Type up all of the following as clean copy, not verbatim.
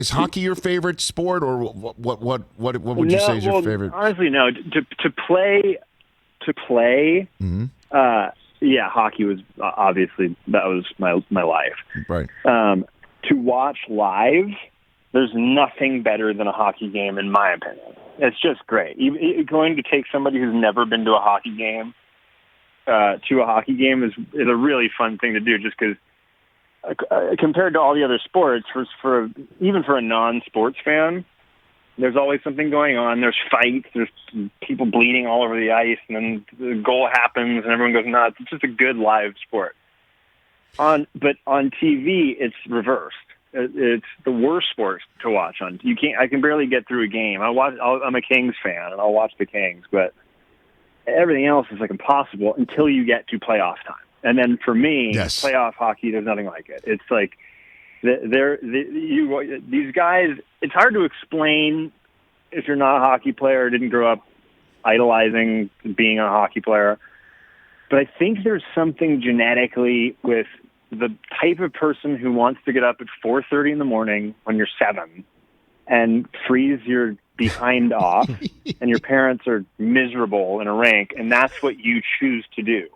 Is hockey your favorite sport, or what would you say is your favorite? Honestly, no. To play. Mm-hmm. Yeah, hockey was obviously that was my life. Right. To watch live, there's nothing better than a hockey game, in my opinion. It's just great. Going to take somebody who's never been to a hockey game to a hockey game is a really fun thing to do, just because compared to all the other sports, even for a non-sports fan, there's always something going on. There's fights. There's people bleeding all over the ice, and then the goal happens, and everyone goes nuts. It's just a good live sport. But on TV, it's reversed. It's the worst sport to watch on. I can barely get through a game. I'm a Kings fan, and I'll watch the Kings, but everything else is like impossible until you get to playoff time. And then for me, playoff hockey, there's nothing like it. It's like these guys. It's hard to explain if you're not a hockey player or didn't grow up idolizing being a hockey player. But I think there's something genetically with the type of person who wants to get up at 4:30 in the morning when you're 7 and freeze your behind off, and your parents are miserable in a rink, and that's what you choose to do.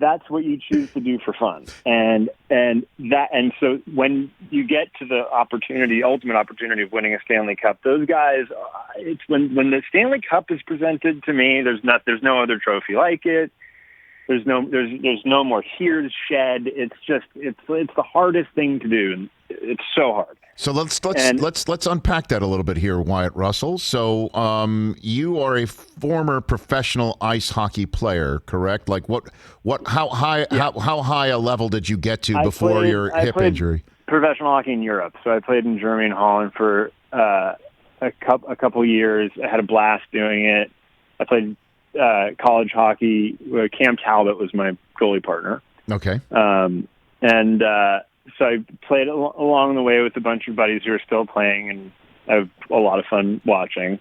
That's what you choose to do for fun. And so when you get to the ultimate opportunity of winning a Stanley Cup, those guys, it's when the Stanley Cup is presented to me, there's no other trophy like it. There's no more tears shed. It's the hardest thing to do, and it's so hard. So let's unpack that a little bit here, Wyatt Russell. So you are a former professional ice hockey player, correct? Like how high a level did you get to before your hip injury? Professional hockey in Europe. So I played in Germany and Holland for a couple years. I had a blast doing it. I played college hockey. Cam Talbot was my goalie partner. Okay. So I played along the way with a bunch of buddies who are still playing, and I have a lot of fun watching.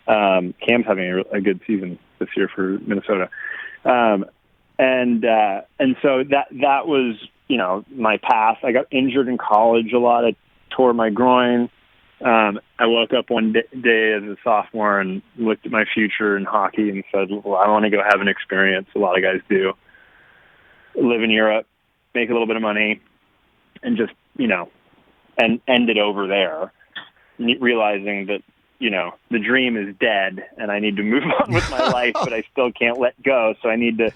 Cam's having a good season this year for Minnesota. And so that was, my past. I got injured in college a lot. I tore my groin. I woke up one day as a sophomore and looked at my future in hockey and said, well, I want to go have an experience. A lot of guys do. Live in Europe, make a little bit of money, and just, and end it over there, realizing that, the dream is dead and I need to move on with my life, but I still can't let go. So I need to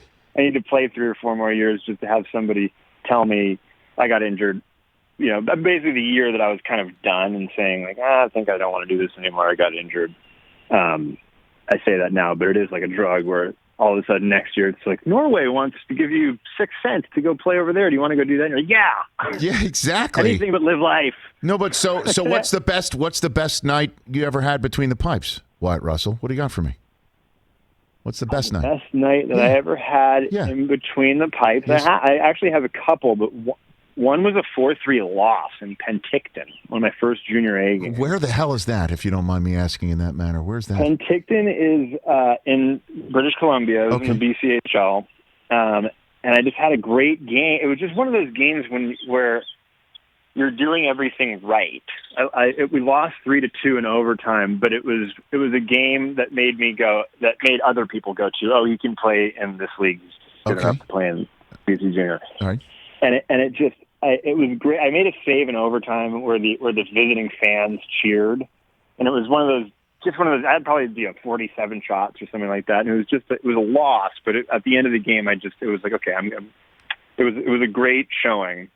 play 3 or 4 more years just to have somebody tell me I got injured. Basically the year that I was kind of done and saying like, I think I don't want to do this anymore. I got injured. I say that now, but it is like a drug where all of a sudden next year it's like, Norway wants to give you 6 cents to go play over there. Do you want to go do that? And you're like, yeah. Yeah, exactly. Anything but live life. No, but so what's the best night you ever had between the pipes, Wyatt Russell? What do you got for me? What's the best night? Best night that I ever had in between the pipes. Yes. I actually have a couple, but one was a 4-3 loss in Penticton, one of my first junior A games. Where the hell is that, if you don't mind me asking in that manner? Where's that? Penticton is in British Columbia. It was in the BCHL. And I just had a great game. It was just one of those games where you're doing everything right. We lost 3-2 in overtime, but it was a game that made other people go to, oh, you can play in this league. You don't have to play in BC Junior. All right. And it was great. I made a save in overtime where the visiting fans cheered, and it was one of those. I had probably 47 shots or something like that, and it was a loss. But at the end of the game, it was like, okay, it was a great showing.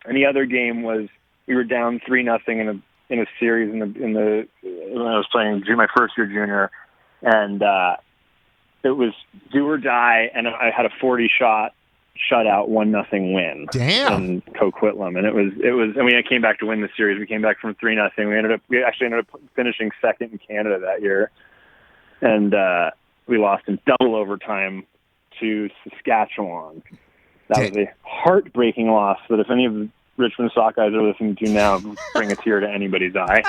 And the other game was we were down 3-0 in a series when I was playing my first year junior, and it was do or die, and I had a 40-shot shutout 1-0 win. Damn. In Coquitlam, and it was. I mean, I came back to win the series. We came back from 3-0. We actually ended up finishing second in Canada that year, and we lost in double overtime to Saskatchewan. That was a heartbreaking loss. But if any of the Richmond Sockeyes are listening to now, bring a tear to anybody's eye.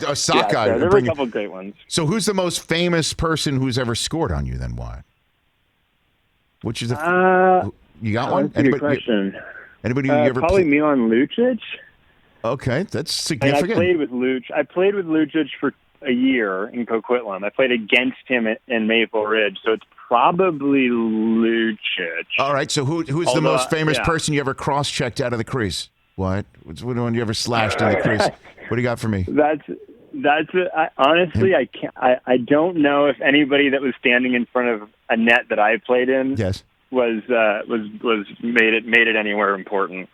A Sockeye. There were a couple of great ones. So, who's the most famous person who's ever scored on you? Then Wyatt? Which is you got one? That's a good question. Anybody you ever probably Milan Lucic. Okay, that's And significant. I played with Lucic for a year in Coquitlam. I played against him in Maple Ridge, so it's probably Lucic. All right, so who's the Although, most famous yeah. person you ever cross-checked out of the crease? What? What's the one you ever slashed in the crease? What do you got for me? Honestly, I can't. I don't know if anybody that was standing in front of a net that I played in Yes. was made it anywhere important.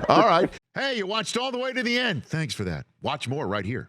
All right. Hey, you watched all the way to the end. Thanks for that. Watch more right here.